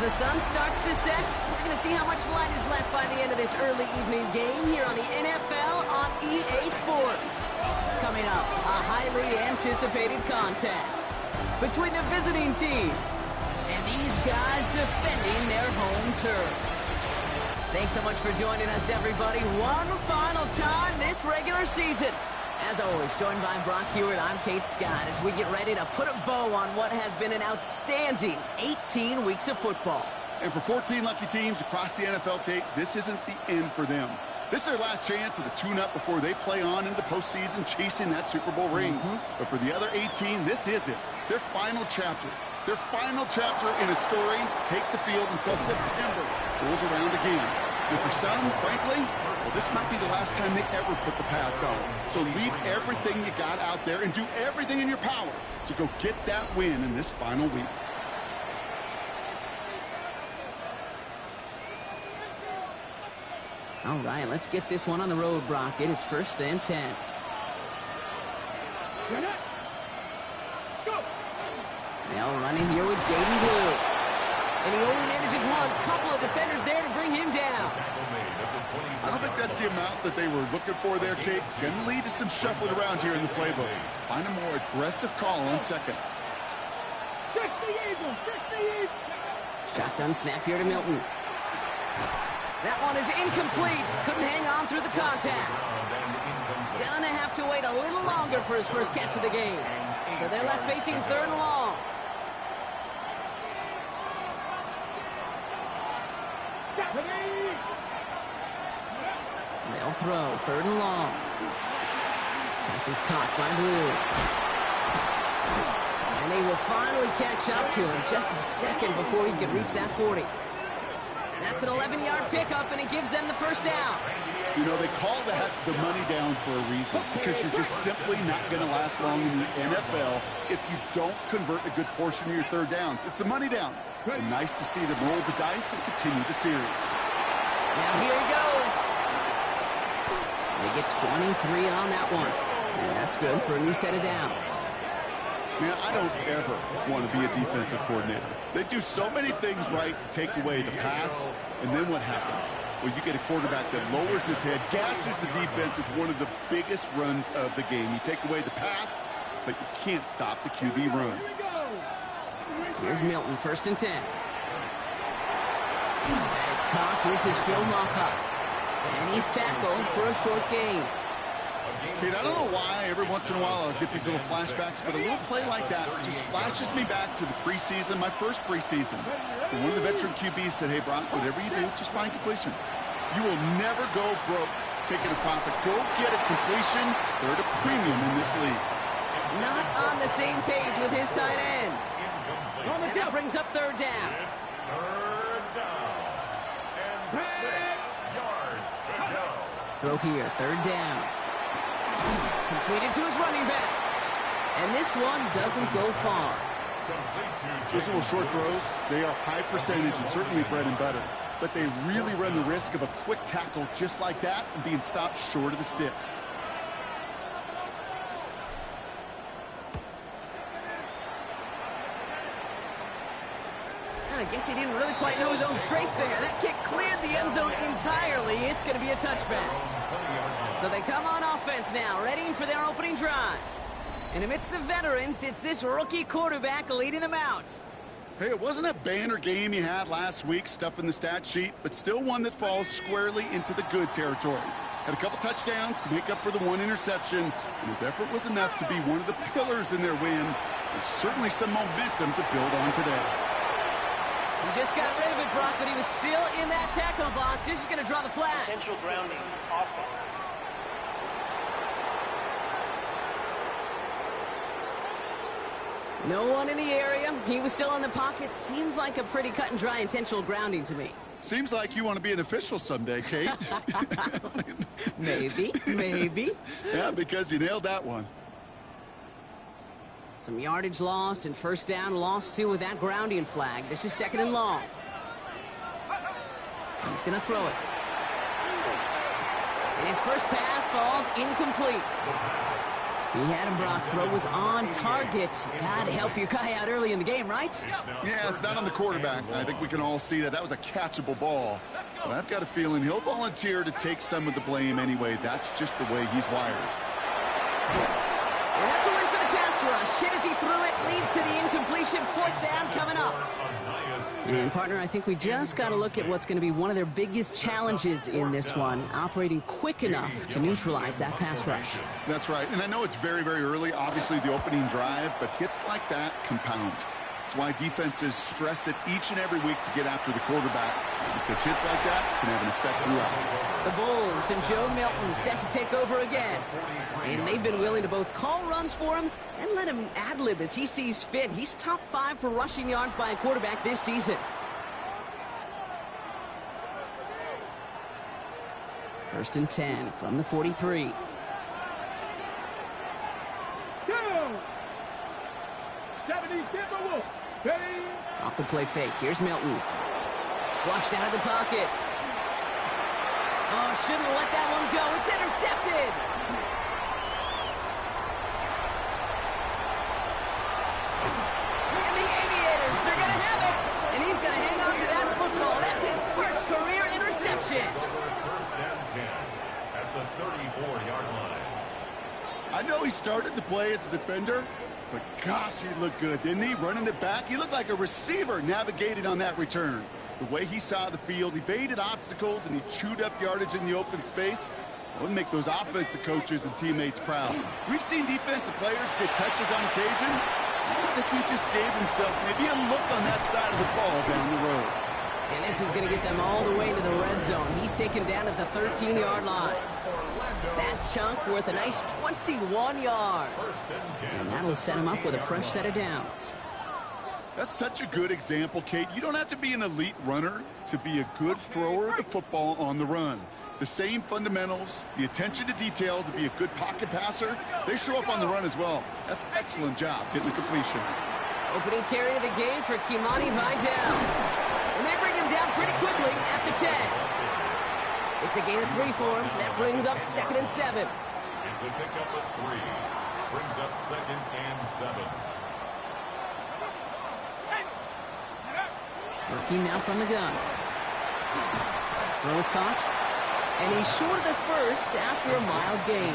the sun starts to set, we're going to see how much light is left by the end of this early evening game here on the NFL on EA Sports. Coming up, a highly anticipated contest between the visiting team and these guys defending their home turf. Thanks so much for joining us, everybody. One final time this regular season. As always, joined by Brock Hewitt, I'm Kate Scott as we get ready to put a bow on what has been an outstanding 18 weeks of football. And for 14 lucky teams across the NFL, Kate, this isn't the end for them. This is their last chance of a tune-up before they play on into the postseason chasing that Super Bowl ring. But for the other 18, this is it. Their final chapter. Their final chapter in a story to take the field until September rolls around again. And for some, frankly, well, this might be the last time they ever put the pads on. So leave everything you got out there and do everything in your power to go get that win in this final week. All right, let's get this one on the road, Brock. It is 1st and 10. Now running here with Jaden Blue. And he only manages one. Couple of defenders there to bring him down. I don't think that's the amount that they were looking for there, Kate. Going to lead to some shuffling around here in the playbook. Find a more aggressive call on second. Shotgun snap here to Milton. That one is incomplete. Couldn't hang on through the contact. Gonna have to wait a little longer for his first catch of the game. So they're left facing 3rd and long. They'll throw 3rd and long. Pass is caught by Blue. And they will finally catch up to him just a second before he can reach that 40. That's an 11-yard pickup, and it gives them the first down. You know, they call that the money down for a reason, because you're just simply not going to last long in the NFL if you don't convert a good portion of your 3rd downs. It's the money down. And nice to see them roll the dice and continue the series. Now here he goes. They get 23 on that one. And that's good for a new set of downs. Man, I don't ever want to be a defensive coordinator. They do so many things right to take away the pass, and then what happens? Well, you get a quarterback that lowers his head, gashes the defense with one of the biggest runs of the game. You take away the pass, but you can't stop the QB run. Here's Milton, 1st and 10. That is caught. This is Phil Mockup. And he's tackled for a short gain. Kate, I don't know why every once in a while I'll get these little flashbacks, but a little play like that just flashes me back to the preseason, my first preseason. And one of the veteran QBs said, hey, Brock, whatever you do, just find completions. You will never go broke taking a profit. Go get a completion. They're at a premium in this league. Not on the same page with his tight end. And that brings up 3rd down. Throw here, 3rd down. Completed to his running back. And this one doesn't go far. Those little short throws, they are high percentage and certainly bread and butter. But they really run the risk of a quick tackle just like that and being stopped short of the sticks. I guess he didn't really quite know his own strength there. That kick cleared the end zone entirely. It's going to be a touchback. So they come on offense now, ready for their opening drive. And amidst the veterans, it's this rookie quarterback leading them out. Hey, it wasn't a banner game you had last week, stuff in the stat sheet, but still one that falls squarely into the good territory. Had a couple touchdowns to make up for the one interception, and his effort was enough to be one of the pillars in their win. There's certainly some momentum to build on today. He just got rid of it, Brock, but he was still in that tackle box. This is going to draw the flag. Potential grounding offense. No one in the area. He was still in the pocket. Seems like a pretty cut and dry intentional grounding to me. Seems like you want to be an official someday, Kate. Maybe, maybe. Yeah, because you nailed that one. Some yardage lost and 1st down lost too with that grounding flag. This is 2nd and long. He's going to throw it. And his first pass falls incomplete. He had him, Brock. Throw was on target. Gotta help your guy out early in the game, right? Yeah, it's not on the quarterback. I think we can all see that was a catchable ball. But I've got a feeling he'll volunteer to take some of the blame anyway. That's just the way he's wired. And that's a win for the pass rush. Hit as he threw it. Leads to the incompletion. 4th down coming up. And, partner, I think we just got to look at what's going to be one of their biggest challenges in this one, operating quick enough to neutralize that pass rush. That's right. And I know it's very, very early, obviously the opening drive, but hits like that compound. That's why defenses stress it each and every week to get after the quarterback, because hits like that can have an effect throughout. The Bulls and Joe Milton set to take over again. And they've been willing to both call runs for him and let him ad-lib as he sees fit. He's top 5 for rushing yards by a quarterback this season. First and 10 from the 43. Off the play fake. Here's Milton. Flushed out of the pocket. Oh, shouldn't have let that one go. It's intercepted. And the Aviators are going to have it. And he's going to hang on to that football. That's his first career interception. First and 10 at the 34-yard line. I know he started to play as a defender, but gosh, he looked good, didn't he? Running it back, he looked like a receiver navigating on that return. The way he saw the field, he baited obstacles, and he chewed up yardage in the open space. It would make those offensive coaches and teammates proud. We've seen defensive players get touches on occasion. I think he just gave himself maybe a look on that side of the ball down the road. And this is going to get them all the way into the red zone. He's taken down at the 13-yard line. That chunk worth a nice 21 yards. And that'll set him up with a fresh set of downs. That's such a good example, Kate. You don't have to be an elite runner to be a good thrower of the football on the run. The same fundamentals, the attention to detail to be a good pocket passer, they show up on the run as well. That's an excellent job getting the completion. Opening carry of the game for Kimani Vidal. And they bring him down pretty quickly at the 10. It's a gain of 3 for him. That brings up 2nd and 7. It's a pickup of 3. Brings up 2nd and 7. Working now from the gun. Throw is caught. And he's short of the first after a mild gain.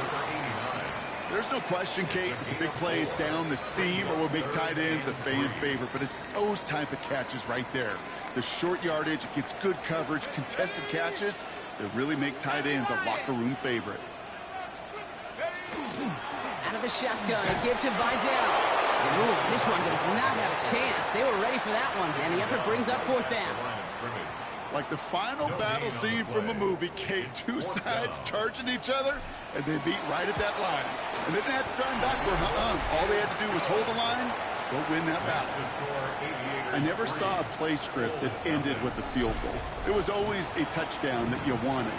There's no question, Kate, that the big plays down the seam or will make tight ends a fan favorite, but it's those type of catches right there. The short yardage, it gets good coverage, contested catches that really make tight ends a locker room favorite. Out of the shotgun, give to Vidal. Ooh, this one does not have a chance. They were ready for that one, and the effort brings up 4th down. Like the final battle scene from a movie, Kate, two sides charging each other, and they beat right at that line. And they didn't have to turn backward, all they had to do was hold the line to go win that battle. I never saw a play script that ended with a field goal. It was always a touchdown that you wanted.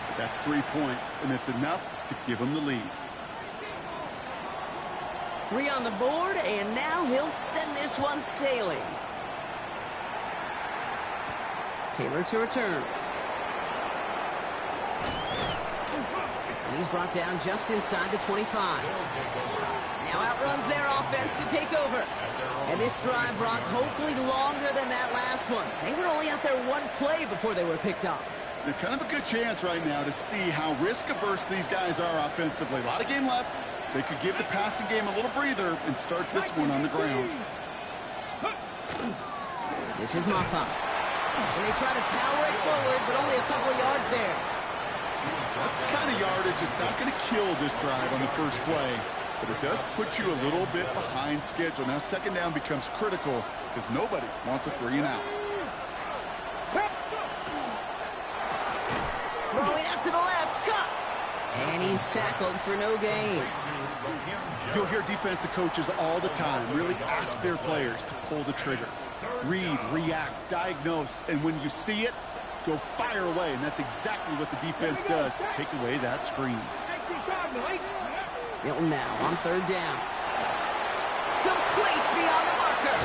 But that's 3 points, and it's enough to give them the lead. 3 on the board, and now he'll send this one sailing. Taylor to return. And he's brought down just inside the 25. Now outruns their offense to take over. And this drive, Brock, hopefully longer than that last one. They were only out there 1 play before they were picked up. They're kind of a good chance right now to see how risk-averse these guys are offensively. A lot of game left. They could give the passing game a little breather and start this one on the ground. This is Maffa. And they try to power it forward, but only a couple of yards there. That's the kind of yardage it's not going to kill this drive on the first play, but it does put you a little bit behind schedule. Now 2nd down becomes critical because nobody wants a 3 and out. Throwing out to the left, cut! And he's tackled for no gain. You'll hear defensive coaches all the time really ask their players to pull the trigger. Read, react, diagnose, and when you see it, go fire away. And that's exactly what the defense does to take away that screen. Milton now on 3rd down. Complete beyond the marker.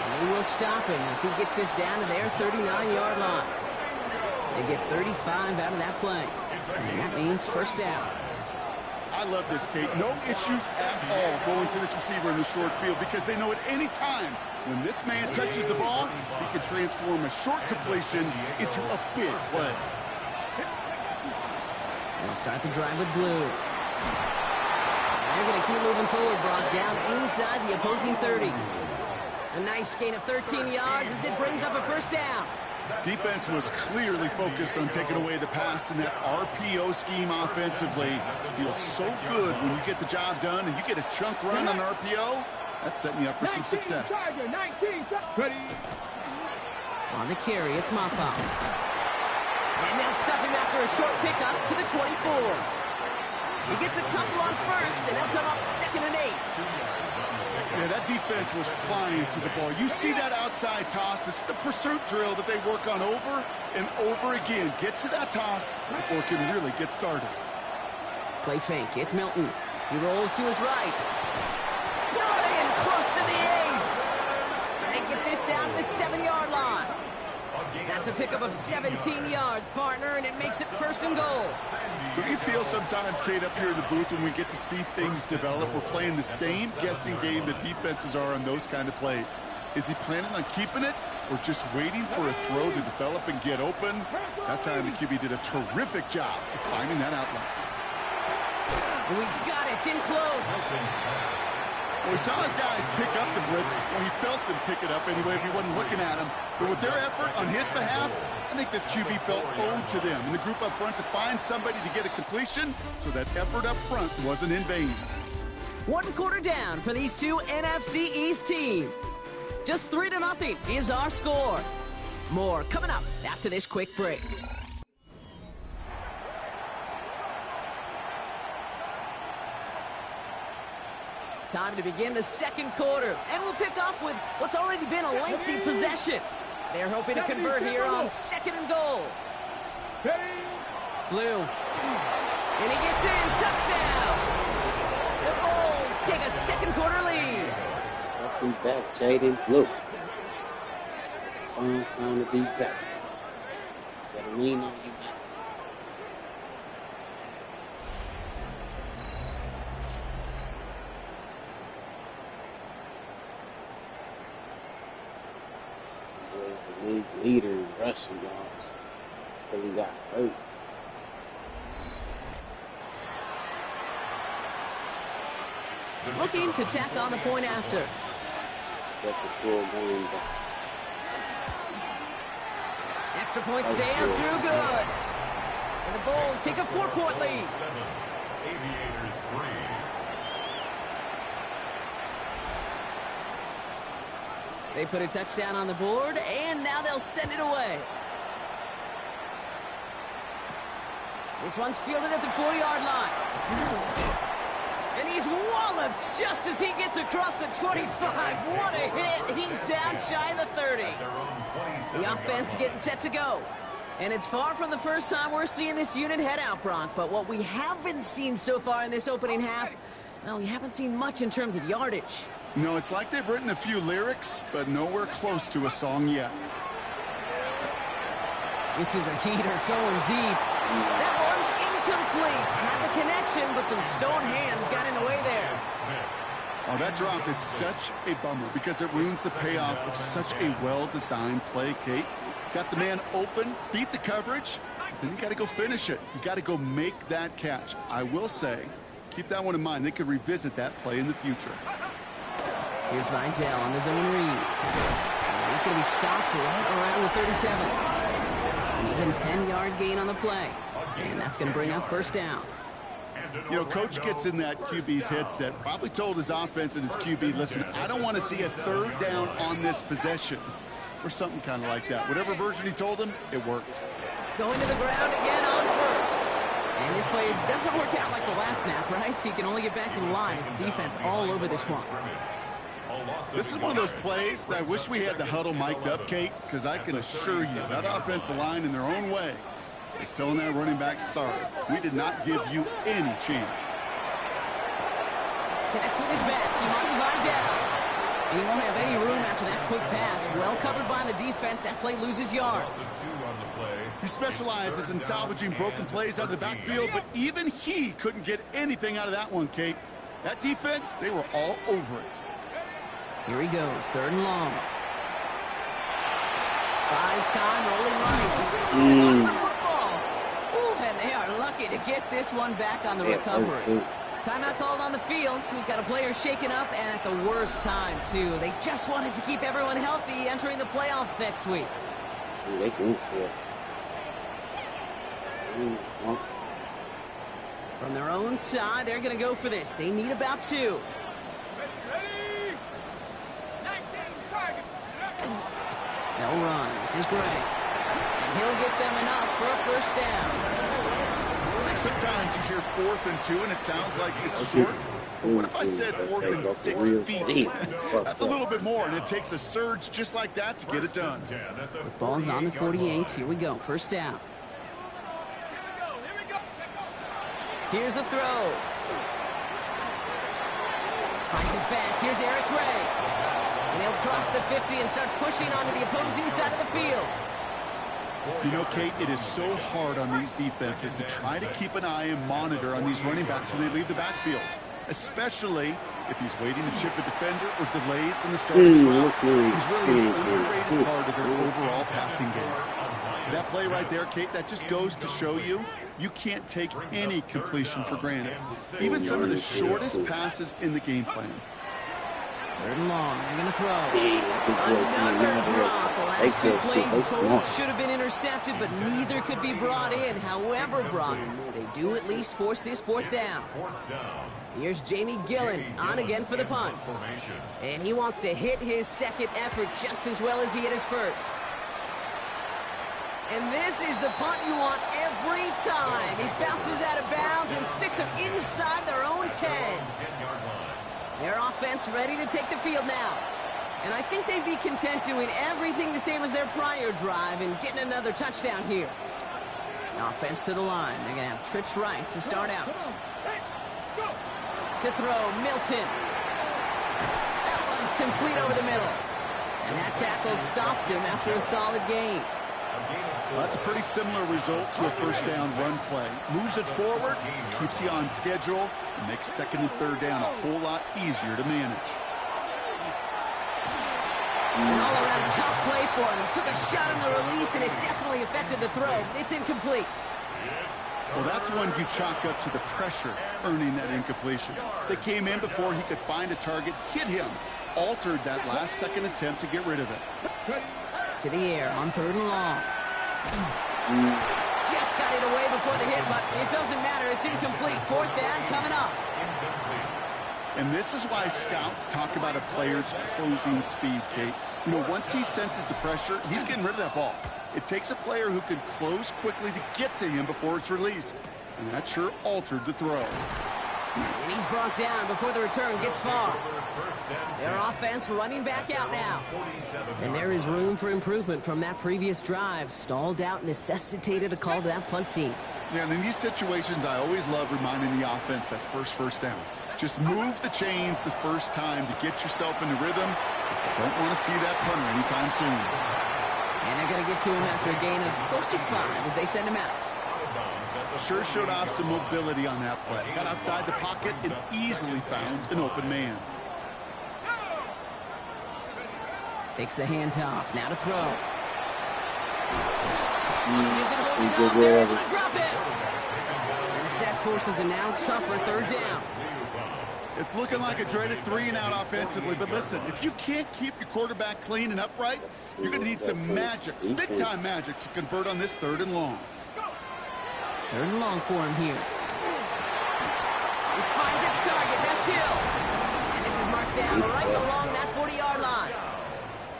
And they will stop him as he gets this down to their 39-yard line. They get 35 out of that play. And that means 1st down. I love this, Kate. No issues at all going to this receiver in the short field because they know at any time when this man touches the ball, he can transform a short completion into a big play. They'll start the drive with Blue. They're going to keep moving forward, Brock, down inside the opposing 30. A nice gain of 13 yards as it brings up a first down. Defense was clearly focused on taking away the pass in that RPO scheme offensively. Feels so good when you get the job done and you get a chunk run on RPO. That's setting you up for some success. On the carry, it's Maffa. And they'll stop him after a short pickup to the 24. He gets a couple on first, and they'll come up 2nd and 8. Yeah, that defense was flying to the ball. You see that outside toss. This is a pursuit drill that they work on over and over again. Get to that toss before it can really get started. Play fake. It's Milton. He rolls to his right. Brought in close to the 8. And they get this down to the 7-yard line. That's a pickup of 17 yards, partner, and it makes it 1st and goal. Do you feel sometimes, Kate, up here in the booth when we get to see things develop, we're playing the same guessing game the defenses are on those kind of plays? Is he planning on keeping it or just waiting for a throw to develop and get open? That time the QB did a terrific job of finding that outlet. Oh, he's got it. It's in close. Well, we saw his guys pick up the blitz when he felt them pick it up anyway if he wasn't looking at him. But with their effort on his behalf, I think this QB felt owed to them and the group up front to find somebody to get a completion so that effort up front wasn't in vain. 1 quarter down for these two NFC East teams. Just 3-0 is our score. More coming up after this quick break. Time to begin the 2nd quarter, and we'll pick up with what's already been a lengthy possession. They're hoping to convert here on 2nd and goal. Blue. And he gets in. Touchdown. The Bulls take a 2nd quarter lead. Welcome back, Jaden Blue. Fun time to be back. Gotta lean on you, man. Leader in rushing yards until he got hurt. Looking to tack on the point after. Extra point sails through good. And the Bulls take a 4-point lead. Aviators 3. They put a touchdown on the board, and now they'll send it away. This one's fielded at the 4-yard line. And he's walloped just as he gets across the 25. What a hit. He's down shy of the 30. The offense getting set to go. And it's far from the first time we're seeing this unit head out, Brock. But what we haven't seen so far in this opening half, well, we haven't seen much in terms of yardage. No, it's like they've written a few lyrics, but nowhere close to a song yet. This is a heater going deep. That one's incomplete. Had the connection, but some stone hands got in the way there. Oh, that drop is such a bummer because it ruins the payoff of such a well-designed play, Kate. Got the man open, beat the coverage, then you got to go finish it. You got to go make that catch. I will say, keep that one in mind. They could revisit that play in the future. Here's Vidal on the zone read. He's going to be stopped right around the 37. An even 10-yard gain on the play. And that's going to bring up 1st down. You know, Coach gets in that QB's headset, probably told his offense and his QB, listen, I don't want to see a 3rd down on this possession. Or something kind of like that. Whatever version he told him, it worked. Going to the ground again on 1st. And this play doesn't work out like the last snap, right? So you can only get back to the line as the defense all over this one. This is one of those plays that I wish we had the huddle mic'd up, Kate, because I can assure you that offensive line in their own way is telling that running back, sorry, we did not give you any chance. Connects with his back. Imani Vidal. And he won't have any room after that quick pass. Well covered by the defense. That play loses yards. He specializes in salvaging broken plays out of the backfield, but even he couldn't get anything out of that one, Kate. That defense, they were all over it. Here he goes, 3rd and long. Buys time, rolling right. He lost the football. Ooh, and they are lucky to get this one back on the recovery. Timeout called on the field, so we've got a player shaken up, and at the worst time, too. They just wanted to keep everyone healthy entering the playoffs next week. From their own side, they're going to go for this. They need about 2. They'll run. This is great. And he'll get them enough for a first down. Sometimes you hear 4th and 2, and it sounds like it's short. But what if I said 4th and 6 feet? That's a little bit more, and it takes a surge just like that to get it done. The ball's on the 48. Here we go. First down. Here's a throw. Finds his back. Here's Eric Ray. And he'll cross the 50 and start pushing onto the opposing side of the field. You know, Kate, it is so hard on these defenses to try to keep an eye and monitor on these running backs when they leave the backfield, especially if he's waiting to chip a defender or delays in the starting drive. He's really an underrated part of their overall passing game. That play right there, Kate, that just goes to show you can't take any completion for granted, even some of the shortest passes in the game plan. 3rd and long. They're going to throw. Another drop. The last 2 plays both should have been intercepted, but neither could be brought in. However, Brock, they do at least force this 4th down. Here's Jamie Gillen on again for the punt. And he wants to hit his 2nd effort just as well as he hit his 1st. And this is the punt you want every time. He bounces out of bounds and sticks him inside their own 10. Their offense ready to take the field now. And I think they'd be content doing everything the same as their prior drive and getting another touchdown here. Offense to the line. They're going to have trips right to start out. To throw, Milton. That one's complete over the middle. And that tackle stops him after a solid gain. Well, that's a pretty similar result to a first down run play. Moves it forward, keeps you on schedule, and makes 2nd and 3rd down a whole lot easier to manage. An all-around tough play for him. He took a shot on the release, and it definitely affected the throw. It's incomplete. Well, that's one you chalk up to the pressure earning that incompletion. They came in before he could find a target, hit him, altered that last 2nd attempt to get rid of it. To the air on 3rd and long. Just got it away before the hit, but it doesn't matter. It's incomplete. 4th down coming up. And this is why scouts talk about a player's closing speed, Kate. You know, once he senses the pressure, he's getting rid of that ball. It takes a player who can close quickly to get to him before it's released. And that sure altered the throw. And he's brought down before the return gets far. Their offense running back out now. And there is room for improvement from that previous drive. Stalled out, necessitated a call to that punt team. Yeah, and in these situations, I always love reminding the offense that first down. Just move the chains the first time to get yourself into rhythm, because you don't want to see that punter anytime soon. And they're going to get to him after a gain of close to 5 as they send him out. Sure showed off some mobility on that play. Got outside the pocket and easily found an open man. Takes the handoff. Now to throw. They're able to drop it. And the sack forces a now tougher 3rd down. It's looking like a dreaded 3-and-out offensively, but listen, if you can't keep your quarterback clean and upright, you're going to need some magic, big-time magic, to convert on this 3rd and long. 3rd and long for him here. This finds its target. That's Hill. And this is marked down right along that 40-yard line.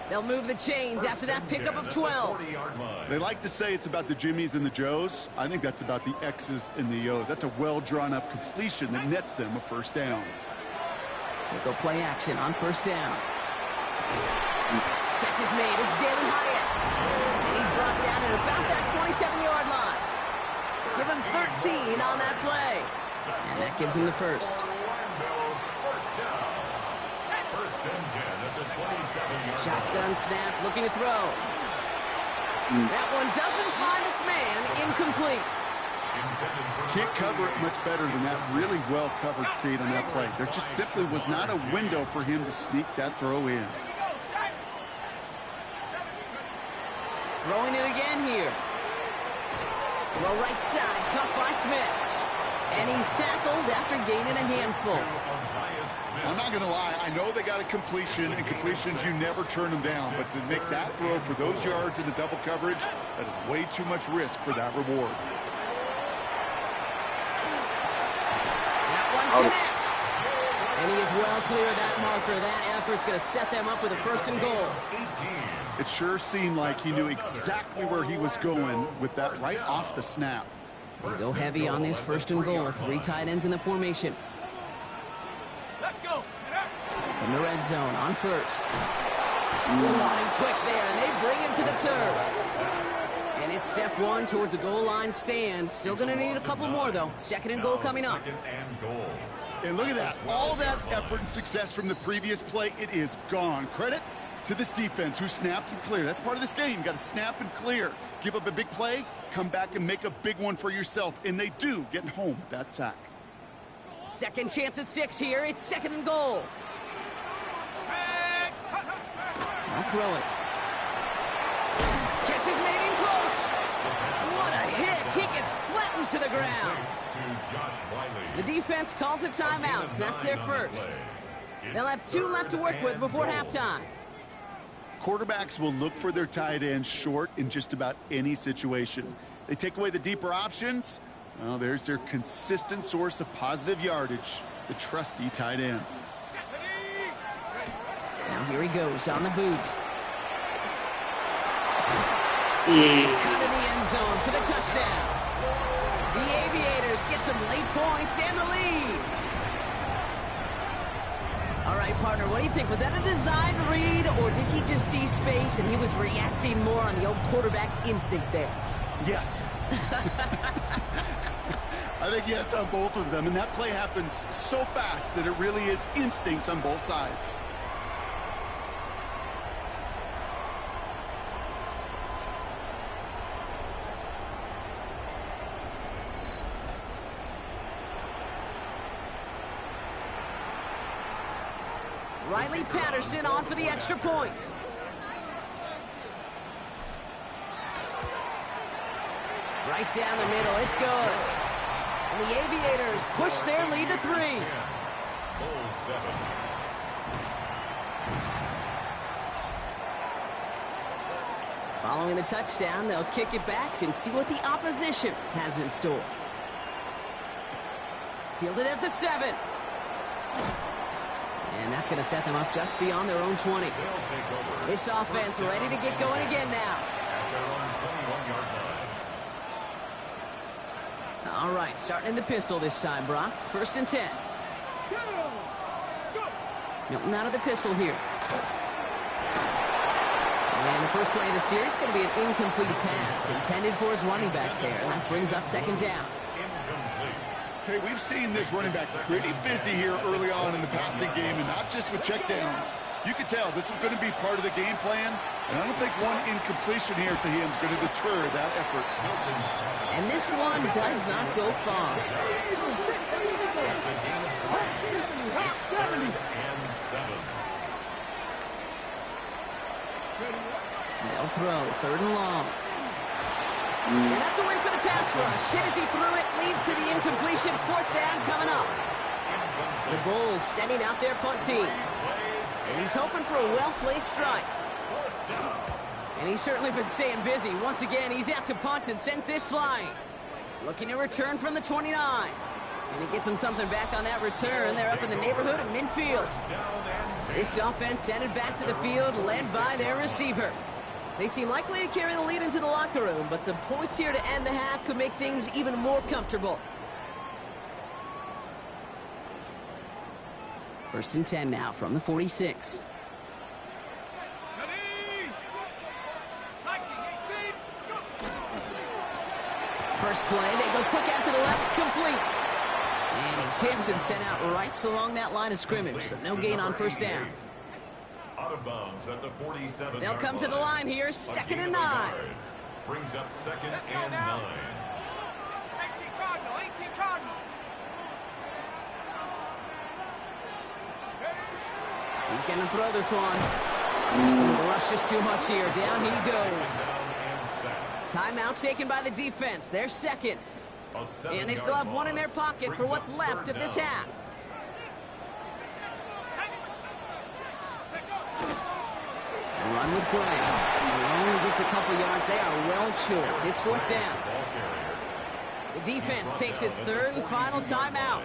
They'll move the chains after that pickup of 12. They like to say it's about the Jimmies and the Joes. I think that's about the X's and the O's. That's a well-drawn-up completion that nets them a 1st down. They'll go play action on 1st down. Catch is made. It's Jalen Hyatt. And he's brought down at about that 27-yard line. Give him 13 on that play. And that gives him the 1st. and 10 at the 27-yard Shotgun snap, looking to throw. That one doesn't find its man. Incomplete. Can't cover it much better than that. Really well covered, Kate, on that play. There just simply was not a window for him to sneak that throw in. Throwing it again here. Throw right side, caught by Smith. And he's tackled after gaining a handful. I'm not going to lie. I know they got a completion, and completions, you never turn them down. But to make that throw for those yards into double coverage, that is way too much risk for that reward. That one connects. And he is well clear of that marker. That effort's going to set them up with a 1st and goal. It sure seemed like he knew exactly where he was going with that right off the snap. They go heavy on this 1st and goal. 3 tight ends in the formation. Let's go. In the red zone on 1st. On him quick there, and they bring him to the turf. And it's step 1 towards a goal line stand. Still going to need a couple more, though. 2nd and goal coming up. And look at that. All that effort and success from the previous play, it is gone. Credit to this defense who snapped and cleared. That's part of this game. You got to snap and clear. Give up a big play, come back and make a big one for yourself. And they do, getting home with that sack. Second chance at 6 here. It's 2nd and goal. I'll throw it. Catch is made in close. What a hit. He gets flattened to the ground. The defense calls a timeout, so that's their first. They'll have 2 left to work with before halftime. Quarterbacks will look for their tight end short in just about any situation. They take away the deeper options. Well, there's their consistent source of positive yardage, the trusty tight end. Now here he goes on the boot. Cut in the end zone for the touchdown. The Aviators get some late points and the lead. All right, partner, what do you think? Was that a design read, or did he just see space and he was reacting more on the old quarterback instinct there? Yes. I think yes on both of them, and that play happens so fast that it really is instincts on both sides. Riley Patterson on for the extra point. Right down the middle, it's good. And the Aviators push their lead to 3. Following the touchdown, they'll kick it back and see what the opposition has in store. Fielded at the 7. And that's going to set them up just beyond their own 20. This offense ready to get going again now. All right, starting in the pistol this time, Brock. 1st and 10. Milton out of the pistol here. And the first play of the series is going to be an incomplete pass intended for his running back there. And that brings up 2nd down. Okay, we've seen this running back pretty busy here early on in the passing game, and not just with checkdowns. You could tell this was going to be part of the game plan, and I don't think one incompletion here to him is going to deter that effort. And this one does not go far. They'll throw 3rd and long. And that's a win for the pass rush. Hit as he threw it, leads to the incompletion. 4th down coming up. The Bulls sending out their punt team. And he's hoping for a well-placed strike. And he's certainly been staying busy. Once again, he's out to punt and sends this flying. Looking to return from the 29. And he gets him something back on that return. They're up in the neighborhood of midfield. This offense headed back to the field, led by their receiver. They seem likely to carry the lead into the locker room, but some points here to end the half could make things even more comfortable. 1st and 10 now from the 46. First play, they go quick out to the left, complete. And he's hit and sent out right along that line of scrimmage, so no gain on 1st down. Out of bounds at the 47. They'll come to the line here, 2nd and 9. Brings up 2nd Let's go and now. 9. 18 Cardinal, 18 Cardinal. He's going to throw this one. The rush just too much here. Down he goes. Timeout taken by the defense. They're second. And they still have one in their pocket for what's left of this half. Run with Graham. He only gets a couple yards. They are well short. It's 4th down. The defense takes its 3rd and final timeout.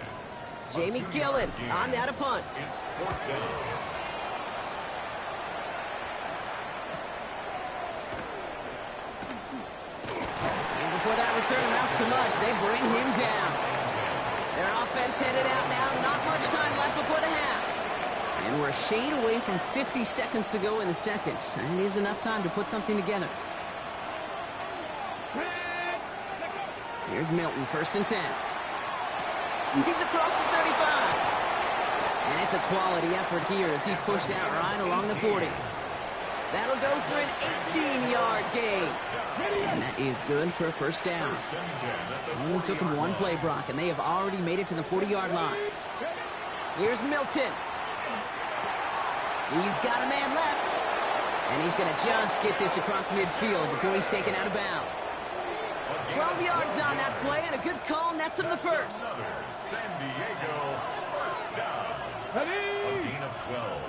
Jamie Gillen on now to punt. It's 4th down. Before that return amounts to much, they bring him down. Their offense headed out now. Not much time left before the half. And we're a shade away from 50 seconds to go in the second. And it is enough time to put something together. Here's Milton, 1st and 10. He's across the 35. And it's a quality effort here as he's pushed out right along the 40. That'll go for an 18-yard gain. And that is good for a 1st down. Only took him one play, Brock, and they have already made it to the 40-yard line. Here's Milton. He's got a man left. And he's going to just get this across midfield before he's taken out of bounds. 12 yards on that play, and a good call nets him the 1st. San Diego, 1st down. A gain of 12.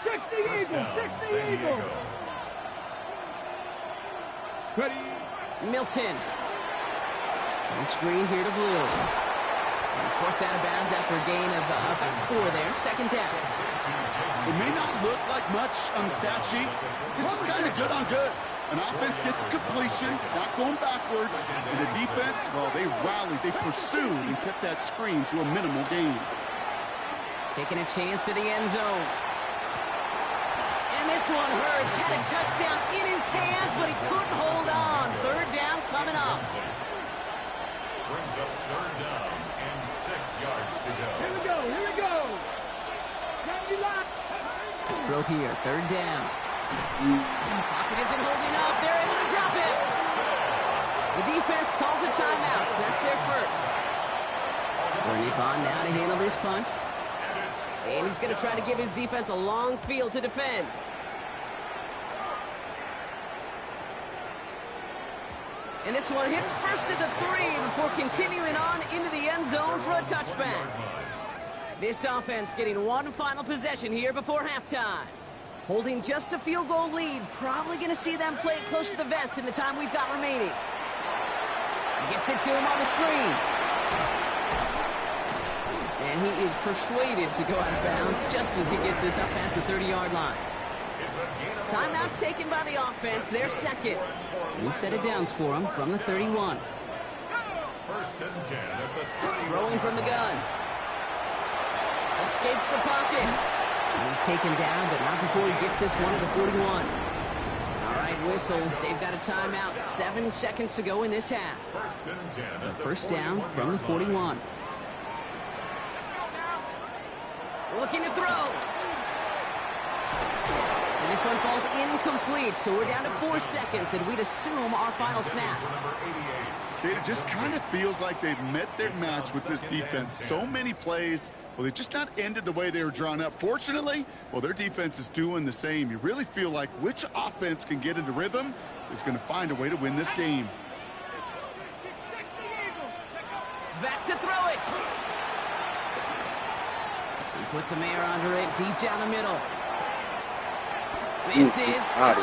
60 Eagles, 60 Eagles. Milton. On screen here to Blue. And he's forced out of bounds after a gain of about 4 there. 2nd down. It may not look like much on the stat sheet. This is kind of good on good. An offense gets completion, not going backwards. And the defense, well, they rallied, they pursued, and kept that screen to a minimal gain. Taking a chance to the end zone. And this one hurts. Had a touchdown in his hands, but he couldn't hold on. 3rd down coming up. Brings up 3rd down and 6 yards to go. Here we go, here we go. Throw here, 3rd down. Pocket isn't holding up. They're able to drop it. The defense calls a timeout, so that's their 1st. Bring it on now to handle this punt. And he's going to try to give his defense a long field to defend. And this one hits first at the 3 before continuing on into the end zone for a touchback. This offense getting one final possession here before halftime. Holding just a field goal lead. Probably going to see them play it close to the vest in the time we've got remaining. Gets it to him on the screen. And he is persuaded to go out of bounds just as he gets this up past the 30-yard line. Timeout taken by the offense. Their 2nd. New set of downs for him from the 31. 1st and 10 at the 30. Throwing from the gun. Escapes the pocket. And he's taken down, but not before he gets this one to the 41. All right, whistles. They've got a timeout. 7 seconds to go in this half. 1st and 10 So at the 1st down from the 41. Looking to throw. And this one falls incomplete, so we're down to 4 seconds, and we'd assume our final snap. It just kind of feels like they've met their match with this defense. So many plays, well, they've just not ended the way they were drawn up. Fortunately, well, their defense is doing the same. You really feel like which offense can get into rhythm is going to find a way to win this game. Back to throw it. He puts some air under it, deep down the middle. This is caught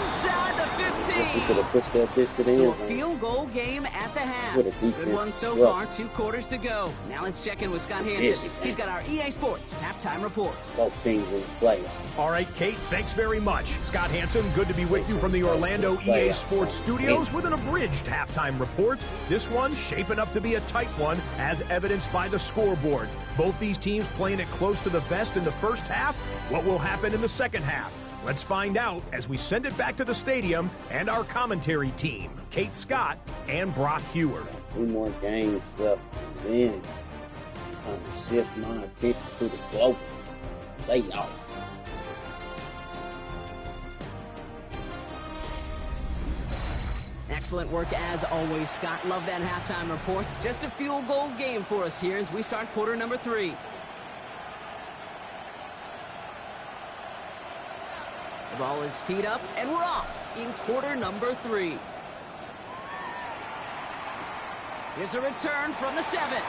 inside the 15. He could have pushed that bitch to the So a end zone. field goal game at the half. What a Good defense one so swept. far, 2 quarters to go. Now let's check in with Scott Hansen. He's got our EA Sports halftime report. Both teams in the playoffs. All right, Kate, thanks very much. Scott Hansen, good to be with you from the Orlando EA Sports Studios with an abridged halftime report. This one shaping up to be a tight one, as evidenced by the scoreboard. Both these teams playing it close to the vest in the first half. What will happen in the second half? Let's find out as we send it back to the stadium and our commentary team, Kate Scott and Brock Hewer. 2 more games left. Then it's time to shift my attention to the global playoffs. Excellent work as always, Scott. Love that halftime reports. Just a field goal game for us here as we start quarter number 3. The ball is teed up, and we're off in quarter number 3. Here's a return from the 7.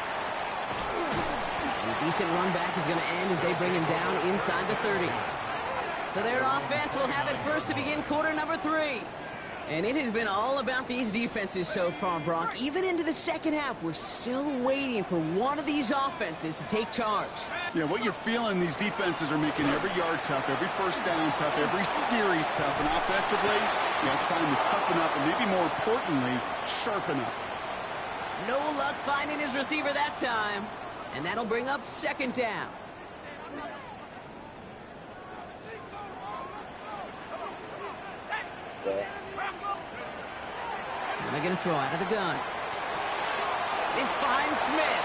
And a decent run back is going to end as they bring him down inside the 30. So their offense will have it first to begin quarter number 3. And it has been all about these defenses so far, Brock. Even into the second half, we're still waiting for one of these offenses to take charge. Yeah, what you're feeling, these defenses are making every yard tough, every first down tough, every series tough. And offensively, yeah, it's time to toughen up and maybe more importantly, sharpen up. No luck finding his receiver that time. And that'll bring up second down. And they're going to throw out of the gun. This finds Smith.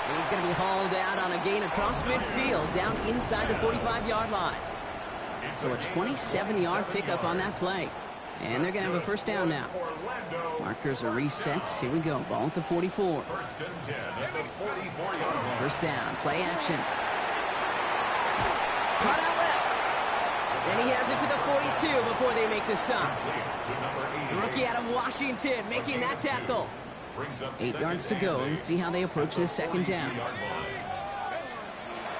And he's going to be hauled out on a gain across midfield down inside the 45-yard line. So a 27-yard pickup on that play. And they're going to have a first down now. Markers are reset. Here we go. Ball at the 44. First and 10 at the 44-yard line. First down. Play action. Cut out left. And he has it to the 42 before they make the stop. The rookie out of Washington making that tackle. 8 yards to go. Let's see how they approach this second down.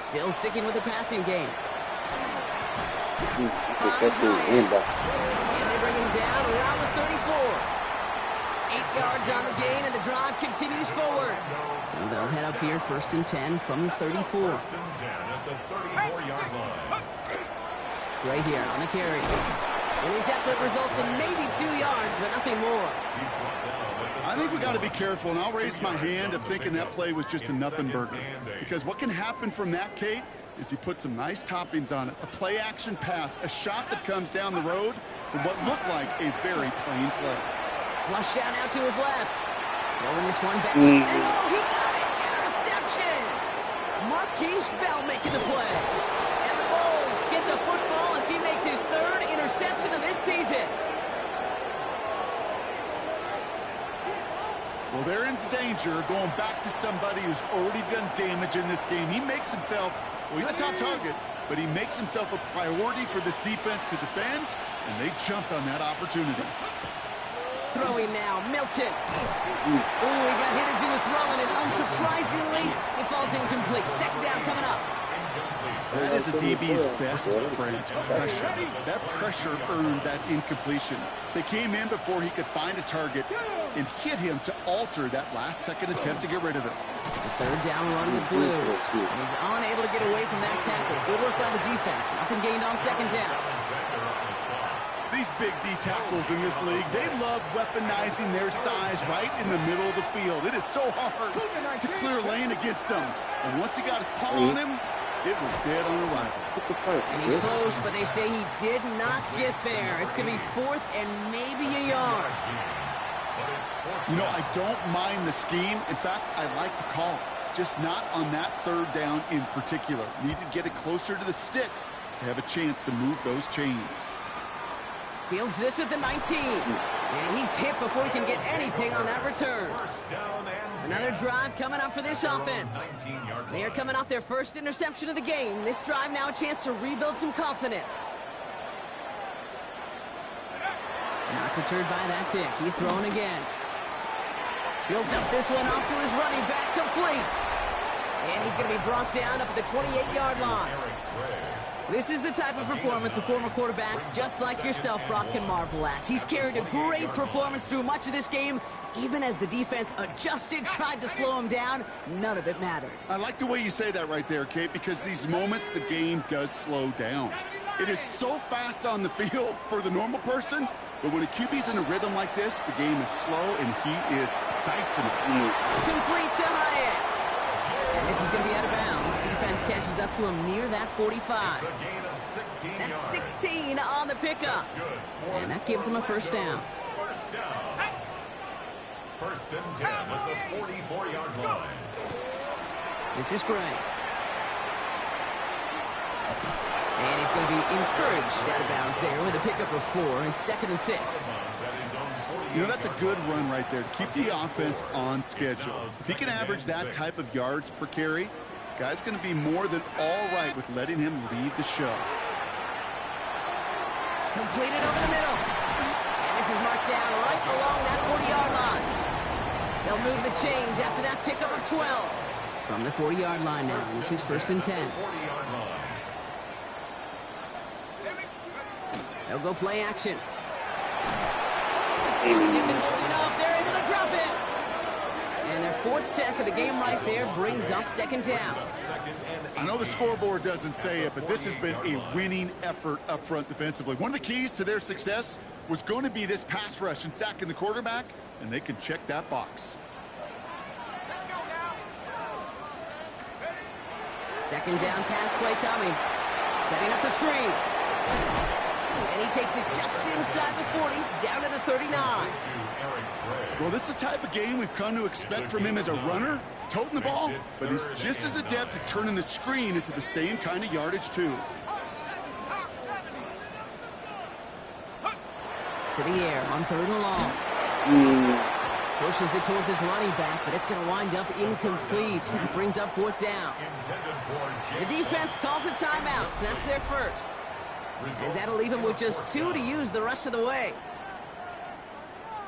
Still sticking with the passing game. And they bring him down around the 34. 8 yards on the gain, and the drive continues forward. So they'll head up here first and 10 from the 34. First and 10 at the 34-yard line. Right here on the carry. And his effort results in maybe 2 yards, but nothing more. I think we got to be careful, and I'll raise my hand of thinking that play was just a nothing burger. Because what can happen from that, Kate, is he put some nice toppings on it. A play-action pass, a shot that comes down the road from what looked like a very plain play. Flush out now to his left. Throwing this one back. And oh, he got it! Interception! Marquise Bell making the play. And the Bulls get the football as he makes his 3rd interception of this season. Well, they're in danger going back to somebody who's already done damage in this game. He makes himself, well, he's a top target, but he makes himself a priority for this defense to defend, and they jumped on that opportunity. Throwing now, Milton. Ooh, he got hit as he was throwing, and unsurprisingly, it falls incomplete. Second down coming up. That is a DB's best friend, pressure. That pressure earned that incompletion. They came in before he could find a target and hit him to alter that last-second attempt to get rid of it. The 3rd down run with Blue. And he's unable to get away from that tackle. Good work by the defense. Nothing gained on second down. These big D tackles in this league, they love weaponizing their size right in the middle of the field. It is so hard to clear lane against them. And once he got his paw on him, it was dead on arrival. And he's close, but they say he did not get there. It's going to be 4th and maybe a yard. You know, I don't mind the scheme. In fact, I like the call. Just not on that 3rd down in particular. Need to get it closer to the sticks to have a chance to move those chains. Fields this at the 19. And he's hit before he can get anything on that return. Another drive coming up for this offense. They are coming off their first interception of the game. This drive now a chance to rebuild some confidence. Not deterred by that pick. He's throwing again. He'll dump this one off to his running back, complete. And he's going to be brought down up at the 28-yard line. This is the type of performance a former quarterback, just like yourself, Brock, can marvel at. He's carried a great performance through much of this game. Even as the defense adjusted, tried to slow him down, none of it mattered. I like the way you say that right there, Kate, because these moments the game does slow down. It is so fast on the field for the normal person, but when a QB's in a rhythm like this, the game is slow and he is dicing it. Complete to Hyatt. And this is going to be out of bounds. Defense catches up to him near that 45. That's 16 on the pickup. And that gives him a first down. First and 10 at the 44-yard line. This is great. And he's going to be encouraged out of bounds there with a pickup of 4 and 2nd and 6. At his You know, that's a good run right there to keep the offense on schedule. If he can average that type of yards per carry, this guy's going to be more than all right with letting him lead the show. Completed over the middle. And this is marked down right along that 40-yard line. They'll move the chains after that pickup of 12. From the 40-yard line now, this is 1st and 10. They'll go play action. Isn't holding up. They're able to drop it. And their 4th sack of the game right there brings up 2nd down. I know the scoreboard doesn't say it, but this has been a winning effort up front defensively. One of the keys to their success was going to be this pass rush and sacking the quarterback, and they can check that box. 2nd down pass play coming. Setting up the screen. And he takes it just inside the 40, down to the 39. Well, this is the type of game we've come to expect from him as a runner, toting the ball, but he's just as adept at turning the screen into the same kind of yardage, too. To the air on 3rd and long. Pushes it towards his running back, but it's going to wind up incomplete. That brings up 4th down. The defense calls a timeout, so that's their first. As that'll leave him with just 2 to use the rest of the way.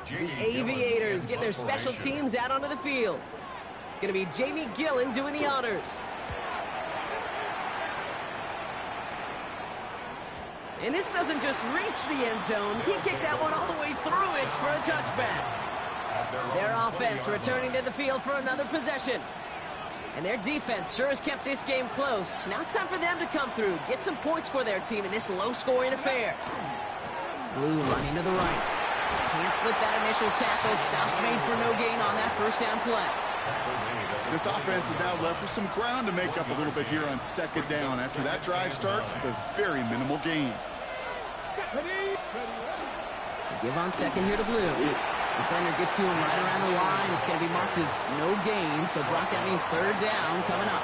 The Aviators get their special teams out onto the field. It's going to be Jamie Gillen doing the honors. And this doesn't just reach the end zone. He kicked that one all the way through it for a touchback. Their offense returning to the field for another possession. And their defense sure has kept this game close. Now it's time for them to come through, get some points for their team in this low-scoring affair. Blue running to the right. Can't slip that initial tackle. Stops made for no gain on that 1st down play. This offense is now left with some ground to make up a little bit here on 2nd down after that drive starts with a very minimal gain. Give on 2nd here to Blue. Defender gets to him right around the line. It's going to be marked as no gain. So, Brock, that means 3rd down coming up.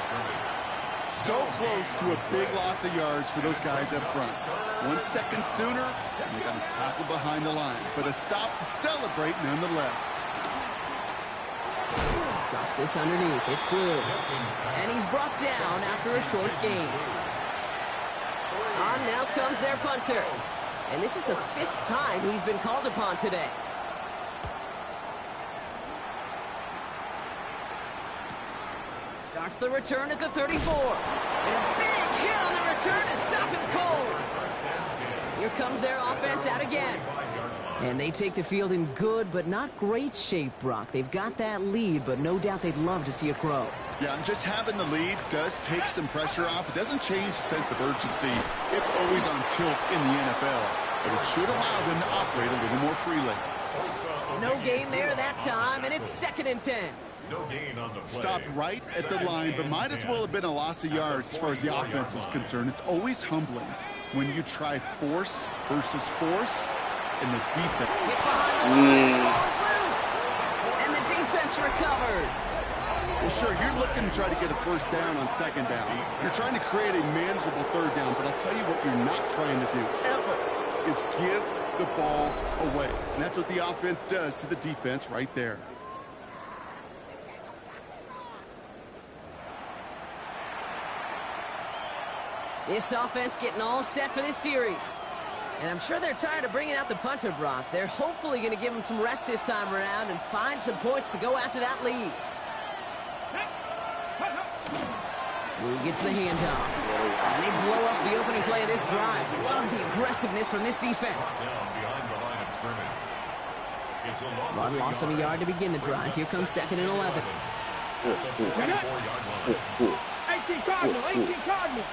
So close to a big loss of yards for those guys up front. 1 second sooner, and they got to tackle behind the line. But a stop to celebrate nonetheless. Drops this underneath. It's Blue. And he's brought down after a short gain. On now comes their punter. And this is the 5th time he's been called upon today. Starts the return at the 34. And a big hit on the return to stop him cold. Here comes their offense out again. And they take the field in good but not great shape, Brock. They've got that lead, but no doubt they'd love to see it grow. Yeah, and just having the lead does take some pressure off. It doesn't change the sense of urgency. It's always on tilt in the NFL. But it should allow them to operate a little more freely. No gain there that time, and it's 2nd and 10. No gain on the play. Stopped right at the line, but might as well have been a loss of yards as far as the offense is concerned. It's always humbling when you try force versus force in the defense. Hit behind the line, the ball is loose. And the defense recovers. Well, sure, you're looking to try to get a 1st down on 2nd down. You're trying to create a manageable 3rd down, but I'll tell you what you're not trying to do ever is give the ball away. And that's what the offense does to the defense right there. This offense getting all set for this series. And I'm sure they're tired of bringing out the punter, Brock. They're hopefully going to give him some rest this time around and find some points to go after that lead. Blue gets the handoff. And they blow up the opening play of this drive. Love the aggressiveness from this defense. Run loss of a yard to begin the drive. Here comes 2nd and 11. 18 Cardinal, 18 Cardinal.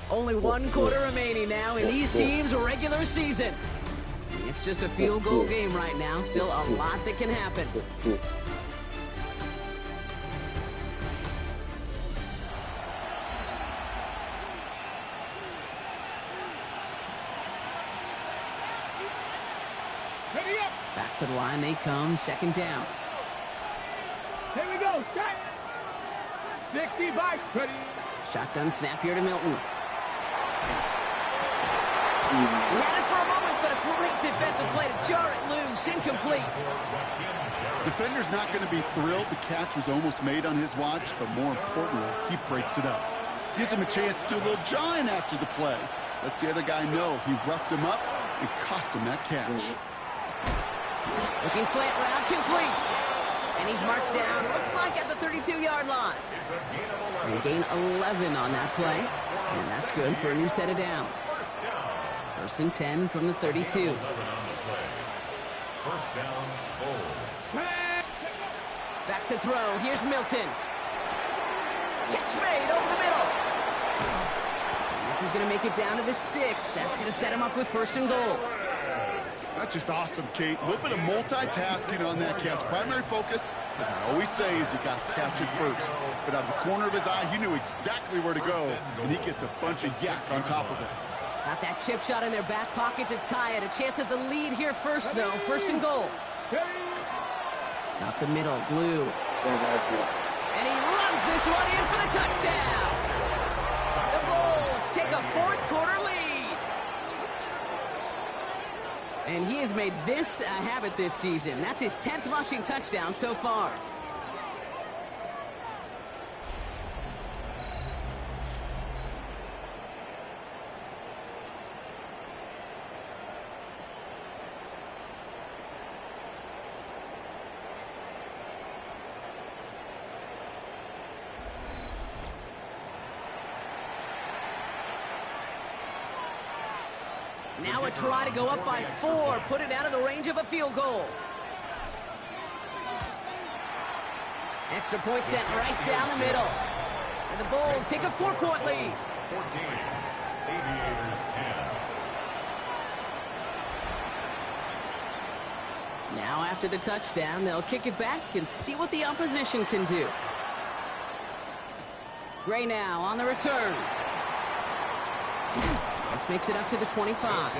Only 1 quarter remaining now in these teams' regular season. It's just a field goal game right now. Still a lot that can happen. Back to the line they come. 2nd down. Here we go. Set. 60 by 20. Shotgun snap here to Milton. He had it for a moment, but a Great defensive play to jar it loose. Incomplete. Defender's not going to be thrilled the catch was almost made on his watch, but more importantly, he breaks it up. Gives him a chance to do a little jawing after the play. Lets the other guy know he roughed him up and cost him that catch. Looking slant route, complete. And he's marked down, looks like at the 32-yard line. And gain 11 on that play. And that's good for a new set of downs. First and 10 from the 32. First down, Bulls. Back to throw. Here's Milton. Catch made over the middle. And this is going to make it down to the 6. That's going to set him up with first and goal. That's just awesome, Kate. A little bit of multitasking on that catch. Primary focus, as I always say, is he got to catch it first. But out of the corner of his eye, he knew exactly where to go, and he gets a bunch of yak on top of it. Got that chip shot in their back pocket to tie it. A chance at the lead here first, though. First and goal. Up the middle, Blue. And he runs this one in for the touchdown. The Bulls take a fourth-quarter lead. And he has made this a habit this season. That's his 10th rushing touchdown so far. Now a try to go up by 4, put it out of the range of a field goal. Extra point sent right down the middle. And the Bulls take a 4-point lead. 14, Aviators 10. Now after the touchdown, they'll kick it back and see what the opposition can do. Gray now on the return. This makes it up to the 25.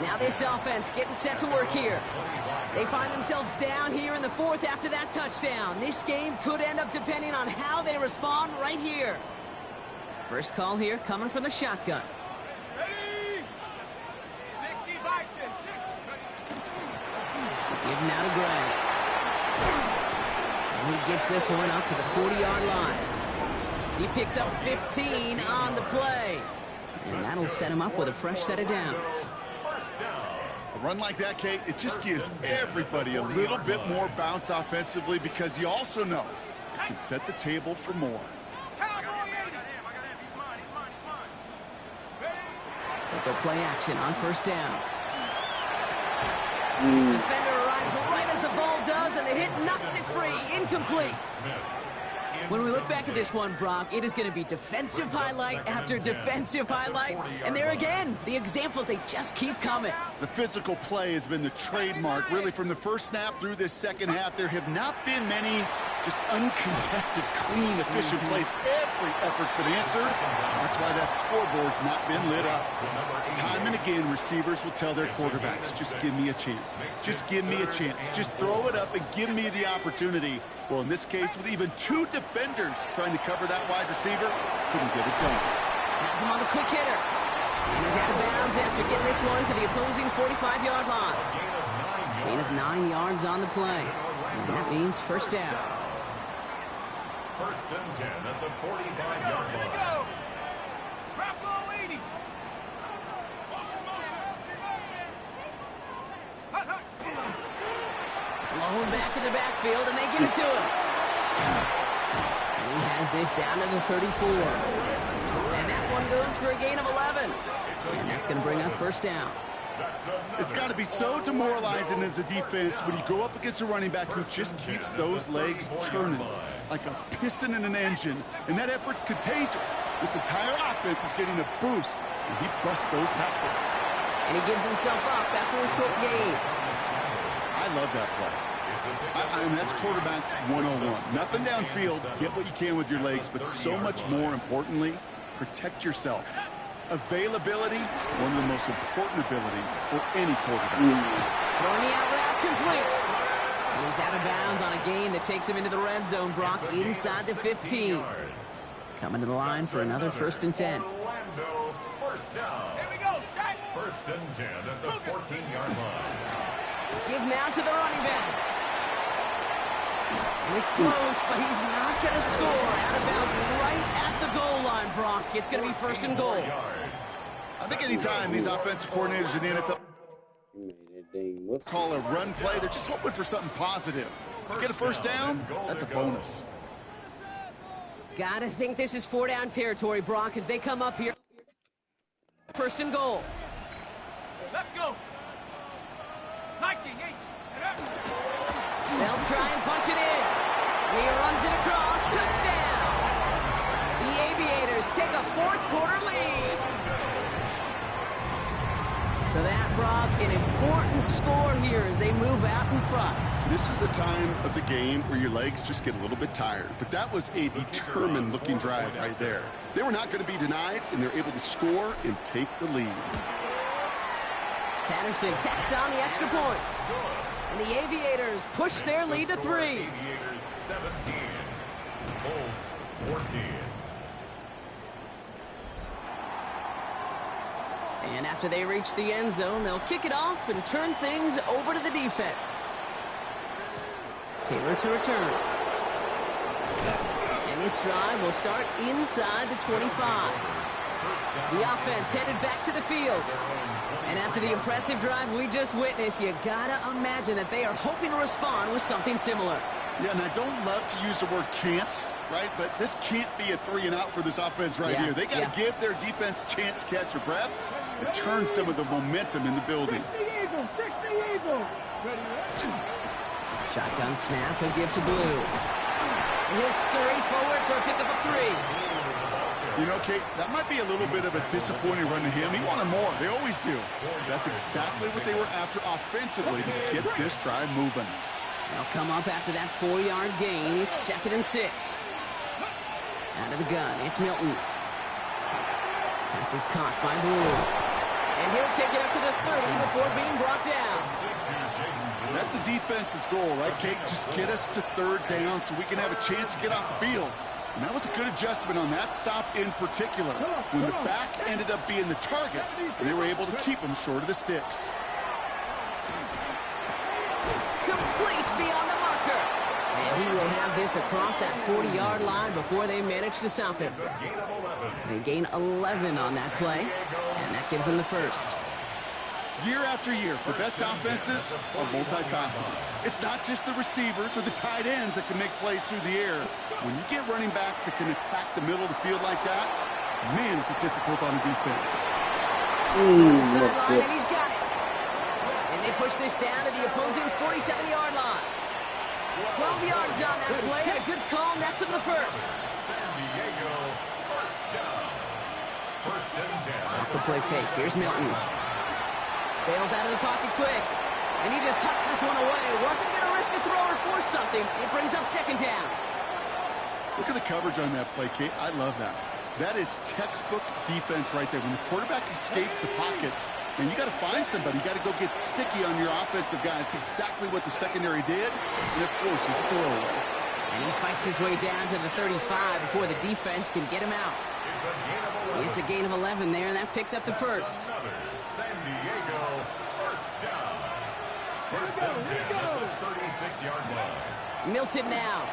Now this offense getting set to work here. They find themselves down here in the 4th after that touchdown. This game could end up depending on how they respond right here. First call here coming from the shotgun. Ready? 60 Bison, 60. Given out to Gray. And he gets this one up to the 40-yard line. He picks up 15 on the play. And that'll set him up with a fresh set of downs. A run like that, Kate, it just gives everybody a little bit more bounce offensively because you also know you can set the table for more. They go play action on first down. Defender arrives right as the ball does, and the hit knocks it free. Incomplete. When we look back at this one, Brock, it is going to be defensive highlight after defensive highlight. And there again, the examples, they just keep coming. The physical play has been the trademark, really, from the first snap through this second half. There have not been many just uncontested, clean, efficient plays. Every effort's been answered. That's why that scoreboard's not been lit up. Time and again, receivers will tell their quarterbacks, just give me a chance. Just give me a chance. Just throw it up and give me the opportunity. Well, in this case, with even 2 defenders trying to cover that wide receiver, couldn't get it done. Has him on the quick hitter. And he's out of bounds after getting this one to the opposing 45-yard line. Gain of 9 yards on the play. And that means first down. First and 10 at the 45-yard line. Go. Drop ball 80. Blown back in the backfield, and they give it to him. And he has this down to the 34. And that one goes for a gain of 11. And that's going to bring up first down. It's got to be so demoralizing as a defense when you go up against a running back who just keeps those legs churning like a piston in an engine, and that effort's contagious. This entire offense is getting a boost, and he busts those tackles. And he gives himself up after a short gain. I love that play. I mean, that's quarterback 101. Nothing downfield, get what you can with your legs, but so much more importantly, protect yourself. Availability, one of the most important abilities for any quarterback. Throwing the out route complete. And he's out of bounds on a gain that takes him into the red zone, Brock, inside the 15. Coming to the line for another first and 10. Orlando, first down. Here we go, set. First First and 10 at the 14-yard line. Give now to the running back. And it's close, but he's not going to score. Out of bounds right at the goal line, Brock. It's going to be first and goal. I think anytime these offensive coordinators in the NFL call a run play, they're just hoping for something positive. To get a first down, that's a bonus. Gotta think this is 4-down territory, Brock, as they come up here. First and goal. Let's go. 19, 8. They'll try and punch it in. He runs it across. Touchdown. The Aviators take a fourth-quarter lead. So that, Brock, an important score here as they move out in front. This is the time of the game where your legs just get a little bit tired. But that was a determined-looking drive right there. They were not going to be denied, and they're able to score and take the lead. Patterson tacks on the extra point. And the Aviators push their lead to 3. Aviators 17. Bulls 14. And after they reach the end zone, they'll kick it off and turn things over to the defense. Taylor to return. And this drive will start inside the 25. The offense headed back to the field. And after the impressive drive we just witnessed, you gotta imagine that they are hoping to respond with something similar. Yeah, and I don't love to use the word can't, right? But this can't be a 3-and-out for this offense right here. They got to give their defense a chance to catch their breath and turn some of the momentum in the building. Shotgun snap, he'll give to Blue. He'll scurry forward for a pickup of 3. You know, Kate, that might be a little bit of a disappointing run to him. He wanted more. They always do. That's exactly what they were after offensively to get this drive moving. They'll come up after that 4-yard gain. It's 2nd and 6. Out of the gun, it's Milton. Pass is caught by Blue. And he'll take it up to the 30 before being brought down. That's a defense's goal, right, Kate? Just get us to 3rd down so we can have a chance to get off the field. And that was a good adjustment on that stop in particular. When the back ended up being the target, they were able to keep him short of the sticks. Complete beyond the marker. And he will have this across that 40-yard line before they manage to stop him. They gain 11 on that play, and that gives them the first. Year after year, the best offenses are multifaceted. It's not just the receivers or the tight ends that can make plays through the air. When you get running backs that can attack the middle of the field like that, man, is it difficult on a defense. On the sideline, and he's got it. And they push this down to the opposing 47-yard line. 12 yards on that play, and a good call nets him the first. San Diego, first down. First and 10. Off the play fake, here's Milton. Bails out of the pocket quick. And he just hucks this one away. Wasn't going to risk a throw or force something. It brings up 2nd down. Look at the coverage on that play, Kate. I love that. That is textbook defense right there. When the quarterback escapes the pocket, and you got to find somebody. You got to go get sticky on your offensive guy. It's exactly what the secondary did, and it forces a throwaway. And he fights his way down to the 35 before the defense can get him out. It's a gain of 11 there, and that picks up the first. San Diego, first down. First and 10 at the 36-yard line. Milton now.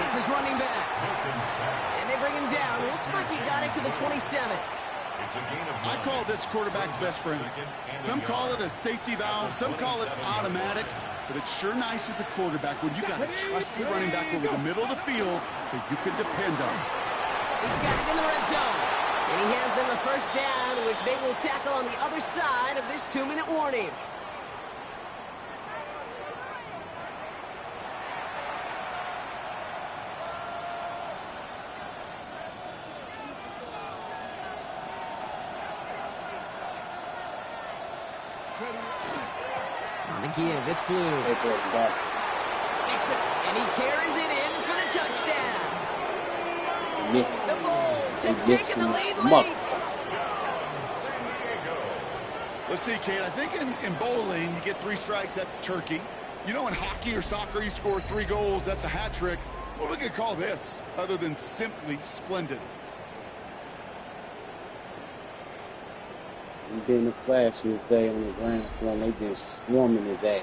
It's his running back. And they bring him down. Looks like he got it to the 27. I call this quarterback's best friend. Some call it a safety valve. Some call it automatic. But it's sure nice as a quarterback when you got a trusty running back over the middle of the field that you can depend on. He's got it in the red zone. And he has them a first down, which they will tackle on the other side of this 2-minute warning. On the give, it's Blue. Makes it, and he carries it in for the touchdown. Yes. The Bulls have taken the lead late. Let's see, Kate. I think in bowling, you get 3 strikes, that's a turkey. You know, in hockey or soccer, you score 3 goals, that's a hat trick. What we could call this, other than simply splendid? He's been the flashiest day on the ground for him. They've been swarming his ass.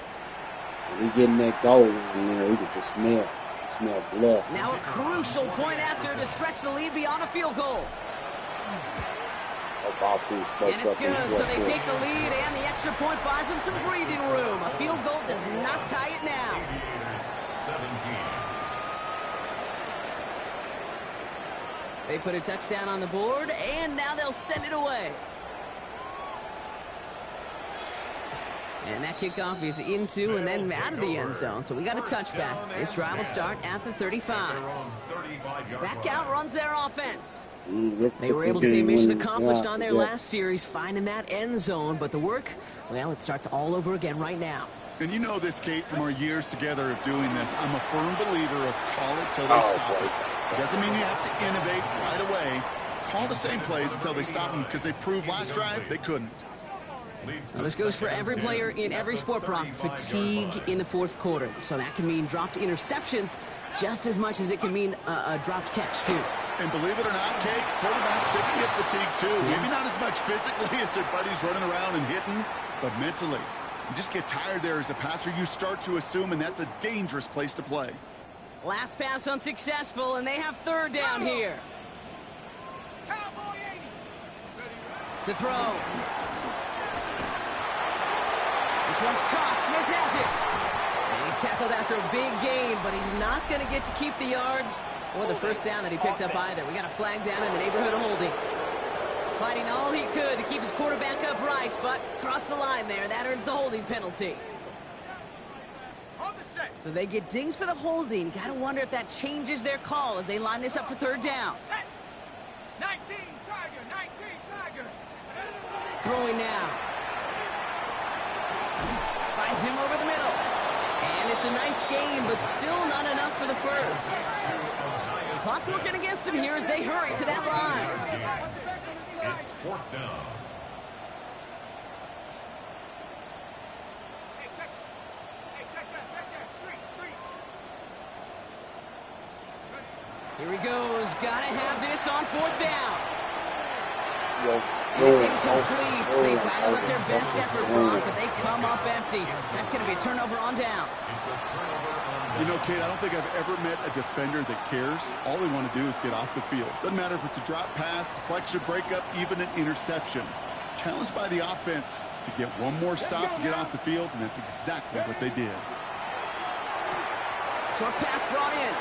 When he getting that goal in there, he could just smell blood. Now a crucial point after to stretch the lead beyond a field goal. And it's good, so they take the lead, and the extra point buys them some breathing room. A field goal does not tie it now. 17. They put a touchdown on the board, and now they'll send it away. And that kickoff is into and then out of the end zone. So we got a touchback. This drive will start at the 35. Back out runs their offense. They were able to say mission accomplished on their last series, finding that end zone. But the work, well, it starts all over again right now. And you know this, Kate, from our years together of doing this. I'm a firm believer of call it till they stop it. It doesn't mean you have to innovate right away. Call the same plays until they stop them, because they proved last drive they couldn't. Now this goes for every player in every sport, Brock. Fatigue in the fourth quarter. So that can mean dropped interceptions just as much as it can mean a dropped catch, too. And believe it or not, Kate, quarterbacks, they can get fatigued, too. Yeah. Maybe not as much physically as their buddies running around and hitting, but mentally. You just get tired there as a passer. You start to assume, and that's a dangerous place to play. Last pass unsuccessful, and they have third down here. To throw. This one's caught. Smith has it. And he's tackled after a big gain, but he's not going to get to keep the yards or the first down that he picked up either. We got a flag down in the neighborhood of holding. Fighting all he could to keep his quarterback upright, but crossed the line there. That earns the holding penalty. So they get dings for the holding. Got to wonder if that changes their call as they line this up for third down. 19 Tigers. Throwing now. Finds him over the middle. And it's a nice game, but still not enough for the first. Clock working against him here as they hurry to that line. It's fourth down. Here he goes. Gotta have this on fourth down. And it's incomplete. They titled up their best effort, Brock, but they come up empty. That's going to be a turnover on downs. You know, Kate, I don't think I've ever met a defender that cares. All they want to do is get off the field. Doesn't matter if it's a drop pass, deflection, breakup, even an interception. Challenged by the offense to get one more stop to get off the field, and that's exactly what they did. Short pass brought in.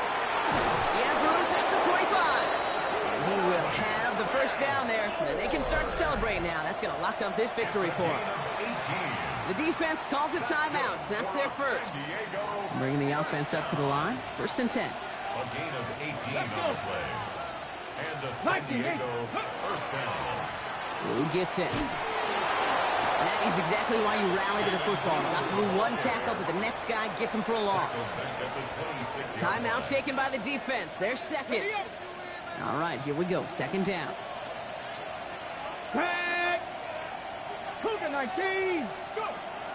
He has room past the 25. And he will have the first down there. And they can start to celebrate now. That's going to lock up this victory for them. The defense calls a timeout. So that's their first. Bringing the offense up to the line. First and 10. A gain of 18 on the play. And a San Diego first down. Who gets it? That is exactly why you rally to the football. Got through one tackle, but the next guy gets him for a loss. Timeout taken by the defense. Their second. All right, here we go. Second down. Cougar 19. Go.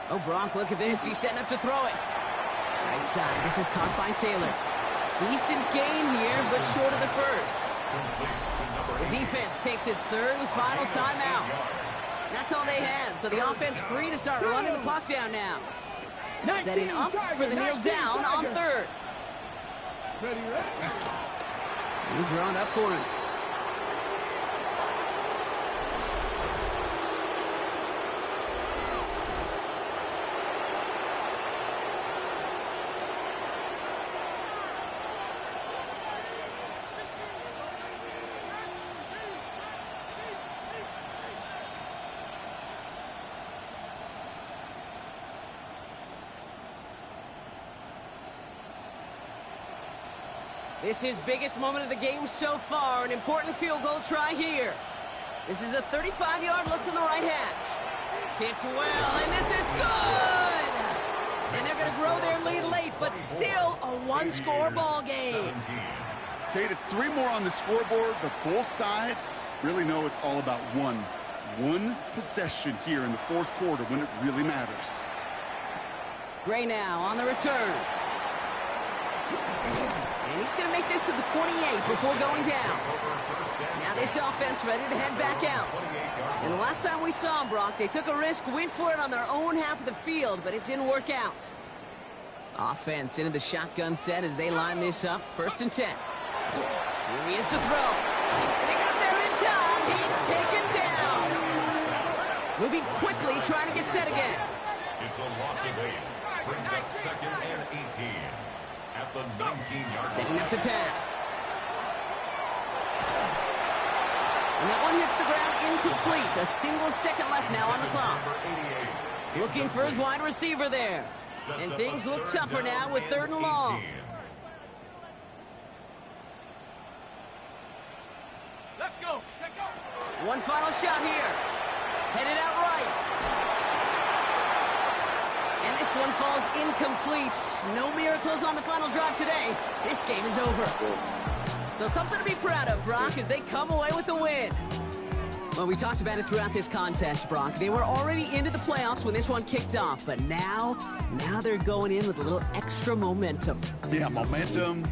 Oh, Brock, look at this. He's setting up to throw it. Right side. This is caught by Taylor. Decent gain here, but short of the first. The defense takes its third and final timeout. That's all they had, so the offense free to start running the clock down now. Setting up for the kneel down on third. He's drawn up for him. This is biggest moment of the game so far. An important field goal try here. This is a 35-yard look from the right hash. Kicked well, and this is good! And they're going to grow their lead late, but still a one-score ball game. Kate, it's 3 more on the scoreboard, but both sides really know it's all about one possession here in the fourth quarter when it really matters. Gray now on the return. And he's going to make this to the 28 before going down. Now this offense ready to head back out. And the last time we saw them, Brock, they took a risk, went for it on their own half of the field, but it didn't work out. Offense into the shotgun set as they line this up. 1st and 10. Here he is to throw. And they got there in time. He's taken down. Moving quickly, trying to get set again. It's a loss of 8. Brings up 2nd and 18. At the 19-yard line. Setting up to pass. And that one hits the ground incomplete. A single second left now on the clock. Looking for his wide receiver there. And things look tougher now with 3rd and long. Let's go. Take go. One final shot here. Headed out right. And this one falls incomplete. No miracles on the final drive today. This game is over. So something to be proud of, Brock, as they come away with the win. Well, we talked about it throughout this contest, Brock. They were already into the playoffs when this one kicked off, but now they're going in with a little extra momentum. Yeah, momentum,